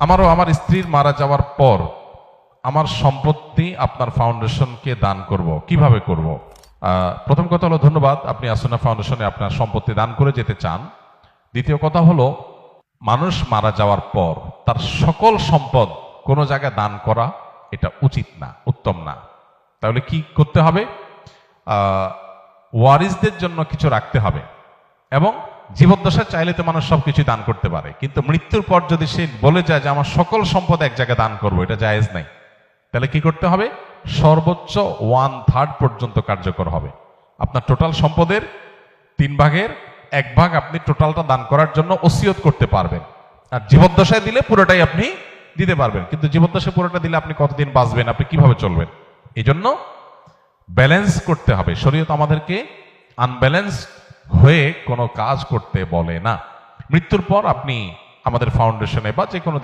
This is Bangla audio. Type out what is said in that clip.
আমারও আমার স্ত্রীর মারা যাওয়ার পর আমার সম্পত্তি আপনার ফাউন্ডেশনকে দান করব, কিভাবে করব? প্রথম কথা হলো, ধন্যবাদ, আপনি আসুনা ফাউন্ডেশনে আপনার সম্পত্তি দান করে যেতে চান। দ্বিতীয় কথা হলো, মানুষ মারা যাওয়ার পর তার সকল সম্পদ কোনো জায়গায় দান করা এটা উচিত না, উত্তম না। তাহলে কি করতে হবে? ওয়ারিসদের জন্য কিছু রাখতে হবে। এবং জীবদ্দশায় চাইলে তো মানুষ সবকিছু দান করতে পারে, কিন্তু মৃত্যুর পর যদি সে বলে যায় যে আমার সকল সম্পদ এক জায়গায় দান করবো, এটা জায়েজ নাই। তাহলে কি করতে হবে? সর্বোচ্চ 1/3 পর্যন্ত কার্যকর হবে। আপনার টোটাল সম্পদের 3 ভাগের 1 ভাগ আপনি টোটালটা দান করার জন্য ওসিয়ত করতে পারবেন। আর জীবদ্দশায় দিলে পুরোটাই আপনি দিতে পারবেন, কিন্তু জীবদ্দশায় পুরোটা দিলে আপনি কতদিন বাঁচবেন, আপনি কিভাবে চলবেন? এই জন্য ব্যালেন্স করতে হবে। শরীয়ত আমাদেরকে আনব্যালেন্স হয়ে কোনো কাজ করতে বলে না। মৃত্যুর পর আপনি আমাদের ফাউন্ডেশনে বা যে কোনো